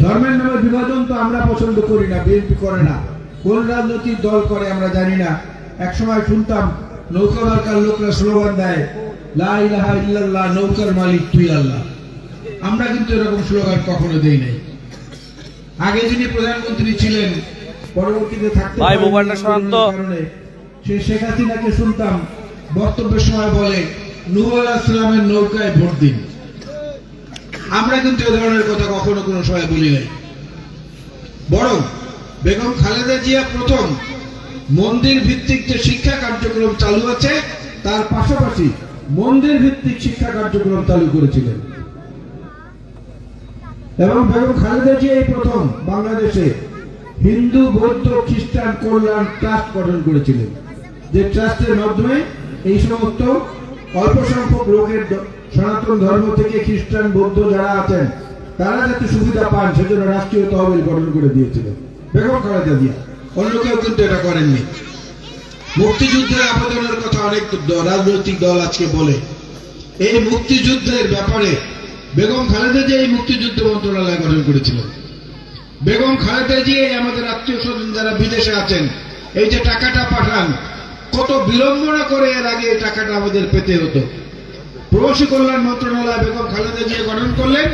ধর্মের নামে বিভাজন তো আমরা পছন্দ করি না, বিএনপি করে না, কোন রাজনৈতিক দল করে আমরা জানি না। একসময় শুনতাম নৌকা মার্কার লোকরা স্লোগান দেয়, লা ইলাহা ইল্লাল্লাহ, নৌকার মালিক তুই আল্লাহ। আমরা কিন্তু এরকম স্লোগান কখনো দেই নাই। আগে যিনি প্রধানমন্ত্রী ছিলেন, পরবর্তীতে থাকতে কারণে সে শেখ হাসিনাকে শুনতাম বক্তব্যের সময় বলে, নূহ আলাইহিস সালামের নৌকায় ভোট দিন। আমরা কিন্তু এ ধরনের কথা কখনো কোনো সময় বলি নাই। বরং বেগম খালেদা জিয়া প্রথম মন্দির ভিত্তিক যে শিক্ষা কার্যক্রম চালু আছে, তার পাশাপাশি মন্দির ভিত্তিক শিক্ষা কার্যক্রম চালু করেছিলেন। এবং বেগম খালেদা জিয়া এই প্রথম বাংলাদেশে হিন্দু, বৌদ্ধ, খ্রিস্টান কল্যাণ ট্রাস্ট গঠন করেছিলেন, যে ট্রাস্টের মাধ্যমে এই সমস্ত অল্প সংখ্যক লোকের সনাতন ধর্ম থেকে খ্রিস্টান, বৌদ্ধ যারা আছেন তারা যাতে সুবিধা পান সেজন্য রাষ্ট্রীয় তহবিল গঠন করে দিয়েছিলেন বেগম খালেদা জিয়া। অন্য কেউ কিন্তু এটা করেননি। মুক্তিযুদ্ধের আবেদনের কথা অনেক রাজনৈতিক দল আজকে বলে। এই মুক্তিযুদ্ধের ব্যাপারে বেগম খালেদা জিয়া এই মুক্তিযুদ্ধ মন্ত্রণালয় গঠন করেছিলেন। বেগম খালেদা জিয়া আমাদের আত্মীয় স্বজন যারা বিদেশে আছেন, এই যে টাকাটা পাঠান, কত বিড়ম্বনা করে এর আগে এই টাকাটা আমাদের পেতে হতো। প্রবাসী কল্যাণ মন্ত্রণালয় বেগম খালেদা জিয়া গঠন করলেন।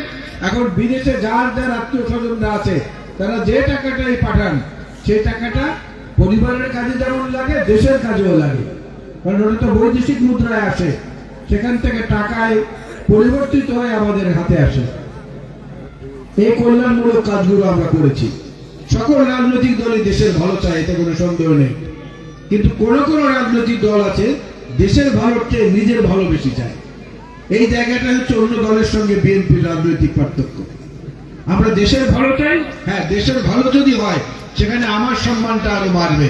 এখন বিদেশে যার যার আত্মীয় স্বজনরা আছে তারা যে টাকাটাই পাঠান, সেই টাকাটা পরিবারের কাজে যেমন লাগে, দেশের কাজেও লাগে। কারণ ওটা তো বৈদেশিক মুদ্রায় আসে, সেখান থেকে টাকায় পরিবর্তিত হয়ে আমাদের হাতে আসে। এই কল্যাণমূলক কাজগুলো আমরা করেছি। সকল রাজনৈতিক দলই দেশের ভালো চায়, এতে কোনো সন্দেহ নেই। কিন্তু কোন কোন রাজনৈতিক দল আছে দেশের ভালোর চেয়ে নিজের ভালো বেশি চায়। এই জায়গাটা হচ্ছে অন্য দলের সঙ্গে বিএনপির রাজনৈতিক পার্থক্য। আমরা দেশের ভালো চাই, হ্যাঁ, দেশের ভালো যদি হয় সেখানে আমার সম্মানটা আরো বাড়বে।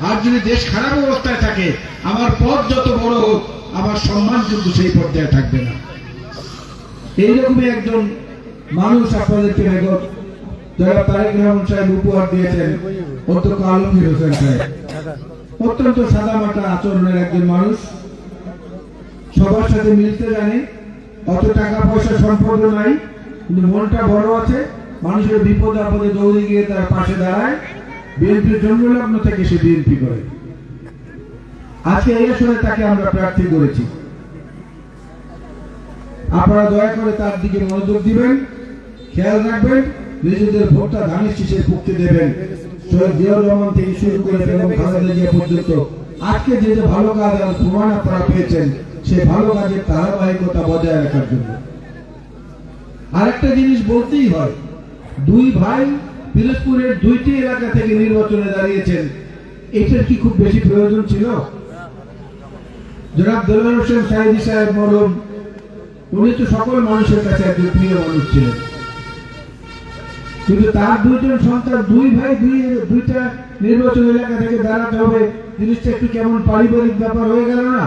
আর যদি দেশ খারাপ অবস্থায় থাকে, আমার পদ যত বড় হোক, আমার সম্মান কিন্তু সেই পর্যায়ে থাকবে না। এইরকমই একজন মানুষ আপনাদেরকে বেগম যারা তারেক রহমান সাহেব উপহার দিয়েছেন, অধ্যক্ষ আলমগীর হোসেন সাহেব। অত্যন্ত সাদামাটা আচরণের একজন মানুষ, সবার সাথে মিলতে জানে, অত টাকা পয়সা সম্পদ নাই, কিন্তু মনটা বড় আছে। মানুষের বিপদে আপদে দৌড়ে গিয়ে তার পাশে দাঁড়ায়। বিএনপির জন্মলগ্ন থেকে সে বিএনপি করে। আজকে এই আসনে তাকে আমরা প্রার্থী করেছি। আপনারা দয়া করে তার দিকে মনোযোগ দিবেন, খেয়াল রাখবেন, নিজেদের ভোটটা ধানের শীষের পক্ষে দেবেন। শহীদ জিয়াউর রহমান থেকে শুরু করে বেগম খালেদা জিয়া পর্যন্ত আজকে যে যে ভালো কাজ আর প্রমাণ আপনারা পেয়েছেন, সেই ভালো কাজের ধারাবাহিকতা বজায় রাখার জন্য। আরেকটা জিনিস বলতেই হয়, দুই ভাই পিরোজপুরের দুইটি এলাকা থেকে নির্বাচনে দাঁড়িয়েছেন, এটার কি খুব বেশি প্রয়োজন ছিল? জনাব দেলোয়ার হোসেন সাইদি সাহেব মরহুম, উনি তো সকল মানুষের কাছে একজন প্রিয় মানুষ ছিলেন। কিন্তু তার দুইজন সন্তান, দুই ভাই দুইটা নির্বাচন এলাকা থেকে দাঁড়াতে হবে, জিনিসটা একটু কেমন পারিবারিক ব্যাপার হয়ে গেল না?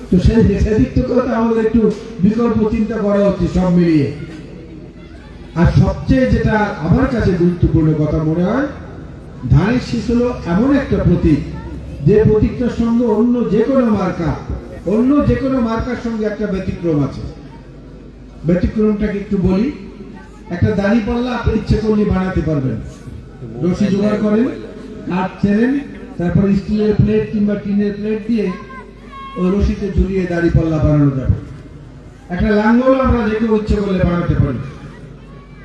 তো সেদিক থেকে আমাদের একটু বিকল্প চিন্তা করা উচিত সব মিলিয়ে। আর সবচেয়ে যেটা আমার কাছে গুরুত্বপূর্ণ কথা মনে হয়, ধানের শীষ হলো এমন একটা প্রতীক, যে প্রতীকটার সঙ্গে অন্য যে কোনো মার্কার সঙ্গে একটা ব্যতিক্রম আছে। ব্যতিক্রমটাকে একটু বলি। একটা দাঁড়িপাল্লা আপনি ইচ্ছে করলে বানাতে পারবেন। রশি জোগাড় করেন, কাঠ ছেড়েন, তারপর স্টিলের প্লেট কিংবা টিনের প্লেট দিয়ে ওই রশিতে ঝুলিয়ে দাঁড়িপাল্লা বানানো যাবে। একটা লাঙ্গল আমরা যে কেউ ইচ্ছে করলে বানাতে পারি।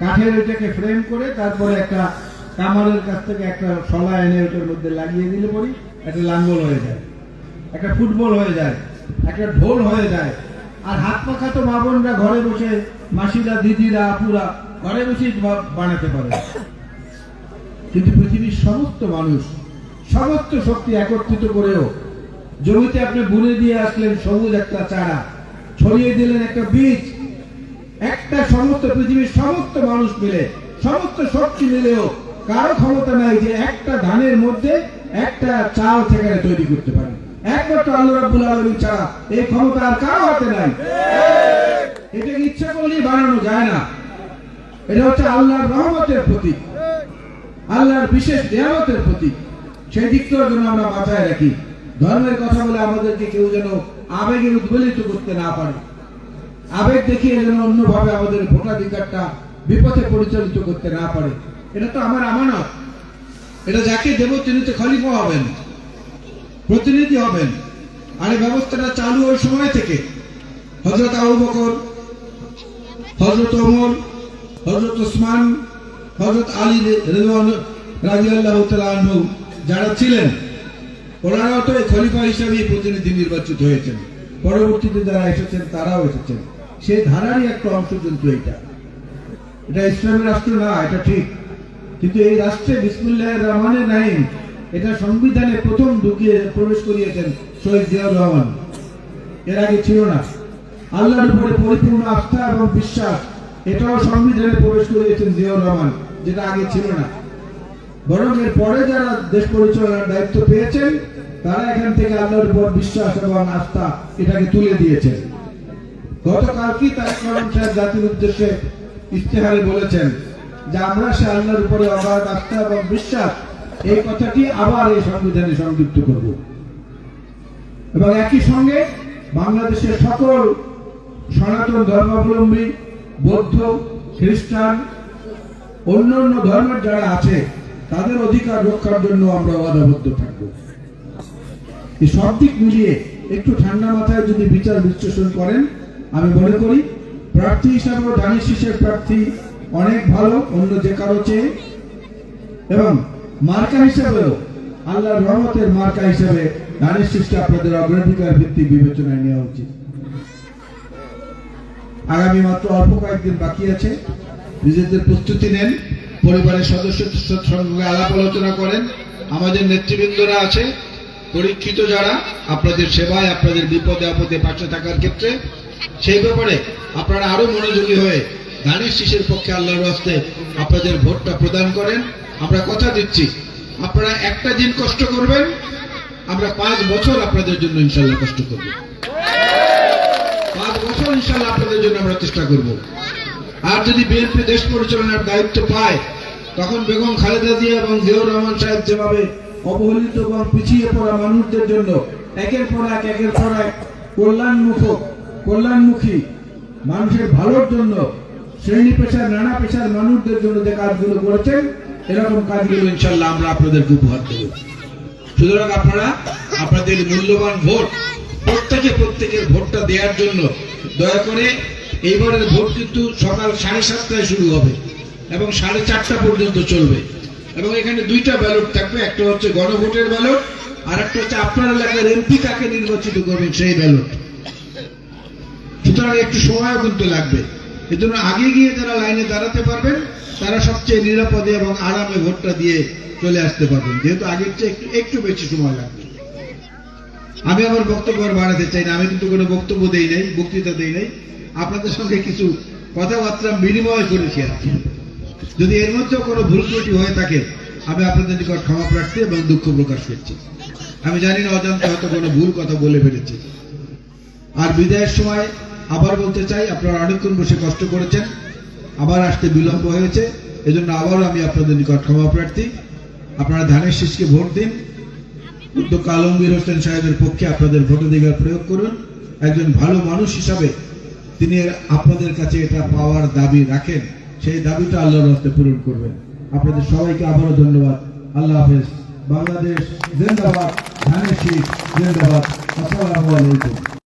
কাঠের ওইটাকে ফ্রেম করে তারপরে একটা কামারের কাছ থেকে একটা শলা এনে ওটার মধ্যে লাগিয়ে দিলে পরি একটা লাঙ্গল হয়ে যায়, একটা ফুটবল হয়ে যায়, একটা ঢোল হয়ে যায়। আর হাত পাখা তো মা বোনরা ঘরে বসে, মাসিরা, দিদিরা, আপুরা ঘরে বসে বানাতে পারে। কিন্তু পৃথিবীর সমস্ত মানুষ, সমস্ত শক্তি একত্রিত করেও জমিতে আপনি বুনে দিয়ে আসলেন সবুজ একটা চারা, ছড়িয়ে দিলেন একটা বীজ, একটা সমস্ত পৃথিবীর সমস্ত মানুষ মিলে, সমস্ত শক্তি মিলেও কারো ক্ষমতা নাই যে একটা ধানের মধ্যে একটা চাল সেখানে তৈরি করতে পারে। একমাত্র আল্লাহ রাব্বুল আলামিন ছাড়া এই ক্ষমতা আর কারো হাতে নাই। এটাকে ইচ্ছা করলেই বানানো যায় না। এটা হচ্ছে আল্লাহর রহমতের প্রতীক, আল্লাহর বিশেষ নিয়ামতের প্রতীক। সেই দিকটার জন্য আমরা মাথায় রাখি। ধর্মের কথা বলে আমাদেরকে কেউ যেন আবেগে উদ্বেলিত করতে না পারে, আবেগ দেখিয়ে যেন অন্যভাবে আমাদের ভোটাধিকারটা বিপথে পরিচালিত করতে না পারে। এটা তো আমার আমানত, এটা যাকে দেব তিনি তো খলিফা হবেন, প্রতিনিধি হবেন। আর এই ব্যবস্থাটা চালু ওই সময় থেকে হযরত আবু বকর, হযরত ওমর, হযরত ওসমান, হযরত আলী রাদিয়াল্লাহু তাআলা আনহু যারা ছিলেন, ওনারাও তো খলিফা হিসেবে প্রতিনিধি নির্বাচিত হয়েছেন। পরবর্তীতে যারা এসেছেন তারাও এসেছেন। সেই ধারারই একটা অংশ কিন্তু এটা ইসলামী রাষ্ট্র না, এটা ঠিক। কিন্তু এই রাষ্ট্রে বিসমিল্লাহির রহমানির রহিম এটা সংবিধানে প্রথম ঢুকিয়ে প্রবেশ করিয়েছেন শহীদ জিয়াউর রহমান। এর আগে ছিল না। আল্লাহর উপরে পরিপূর্ণ আস্থা এবং বিশ্বাস এটাও সংবিধানে প্রবেশ করিয়েছেন জিয়াউর রহমান, যেটা আগে ছিল না। বরং এর পরে যারা দেশ পরিচালনার দায়িত্ব পেয়েছেন তারা এখান থেকে আল্লাহর উপর বিশ্বাস এবং আস্থা এটাকে তুলে দিয়েছেন। গতকালকেই তারেক রহমান সাহেব জাতির উদ্দেশ্যে ইশতেহারে বলেছেন যে আমরা সে আল্লাহর উপরে অগাধ আস্থা এবং বিশ্বাস এই কথাটি আবার এই সংবিধানে সংযুক্ত করব। এবং একই সঙ্গে বাংলাদেশের সকল সনাতন ধর্মাবলম্বী, বৌদ্ধ, খ্রিস্টান, অন্যান্য ধর্মের যারা আছে তাদের অধিকার রক্ষার জন্য আমরা ওয়াদাবদ্ধ থাকব। এই সব দিক মিলিয়ে একটু ঠান্ডা মাথায় যদি বিচার বিশ্লেষণ করেন, আমি মনে করি প্রার্থী হিসাবেও ধানের শীষের প্রার্থী অনেক ভালো অন্য যে কারো চেয়ে, এবং মার্কা হিসাবেও আল্লাহর রহমতের মার্কা হিসেবে ধানের শীষকে আপনাদের অগ্রাধিকার ভিত্তিক বিবেচনায় নেওয়া উচিত। আগামী মাত্র অল্প কয়েকদিন বাকি আছে, নিজেদের প্রস্তুতি নেন, পরিবারের সদস্যদের সঙ্গে আলাপ আলোচনা করেন। আমাদের নেতৃবৃন্দরা আছে পরীক্ষিত যারা আপনাদের সেবায়, আপনাদের বিপদে আপদে পাশে থাকার ক্ষেত্রে, সেই ব্যাপারে আপনারা আরো মনোযোগী হয়ে ধানের শীষের পক্ষে আল্লাহর হস্তে আপনাদের ভোটটা প্রদান করেন। আমরা কথা দিচ্ছি, আপনারা একটা দিন কষ্ট করবেন, আমরা 5 বছর আপনাদের জন্য ইনশাল্লাহ কষ্ট করব। 5 বছর ইনশাল্লাহ আপনাদের জন্য আমরা চেষ্টা করব। আর যদি বিএনপি দেশ পরিচালনার দায়িত্ব পায়, তখন বেগম খালেদা জিয়া এবং জিয়াউর রহমান সাহেব যেভাবে অবহেলিত এবং পিছিয়ে পড়া মানুষদের জন্য একের পর এক কল্যাণমুখী মানুষের ভালোর জন্য, শ্রেণী পেশার নানা পেশার মানুষদের জন্য যে কাজগুলো করেছেন, এরকম কাজগুলো ইনশাল্লাহ আমরা আপনাদেরকে উপহার দেব। সুতরাং আপনারা আপনাদের মূল্যবান ভোট, প্রত্যেকের ভোটটা দেওয়ার জন্য দয়া করে, এইবারের ভোট কিন্তু সকাল 7:30টায় শুরু হবে এবং 4:30টা পর্যন্ত চলবে। এবং এখানে 2টা ব্যালট থাকবে, একটা হচ্ছে গণভোটের ব্যালট, আর একটা হচ্ছে আপনার এলাকার এমপি কাকে নির্বাচিত করবেন সেই ব্যালট। সুতরাং একটু সময়ও কিন্তু লাগবে। এজন্য আগে গিয়ে যারা লাইনে দাঁড়াতে পারবেন তারা সবচেয়ে নিরাপদে এবং আরামে ভোটটা দিয়ে চলে আসতে পারবেন, যেহেতু আগের চেয়ে একটু বেশি সময় লাগবে। আমি আমার বক্তব্য বাড়াতে চাই না, আমি কিন্তু কোনো বক্তব্য দেই নাই, বক্তৃতা দেই নাই, আপনাদের সঙ্গে কিছু কথাবার্তা বিনিময় করেছি আর কি। যদি এর মধ্যেও কোনো ভুল ত্রুটি হয়ে থাকে, আমি আপনাদের নিকট ক্ষমা প্রার্থী এবং দুঃখ প্রকাশ করছি। আমি জানি না অজান্তে হয়তো কোনো ভুল কথা বলে ফেলেছি। আর বিদায়ের সময় আবার বলতে চাই, আপনারা অনেকক্ষণ বসে কষ্ট করেছেন, আবার আসতে বিলম্ব হয়েছে, এজন্য আবারও আমি আপনাদের নিকট ক্ষমা প্রার্থী। আপনারা ধানের শীষকে ভোট দিন, উদ্যোক্তা আলমগীর হোসেন সাহেবের পক্ষে আপনাদের ভোটাধিকার প্রয়োগ করুন। একজন ভালো মানুষ হিসাবে তিনি আপনাদের কাছে এটা পাওয়ার দাবি রাখেন, সেই দাবিটা আল্লাহর হস্তে পূরণ করবেন। আপনাদের সবাইকে আবারও ধন্যবাদ। আল্লাহ হাফেজ। বাংলাদেশ জিন্দাবাদ, ধানের শীষ জিন্দাবাদ। আসসালামু আলাইকুম।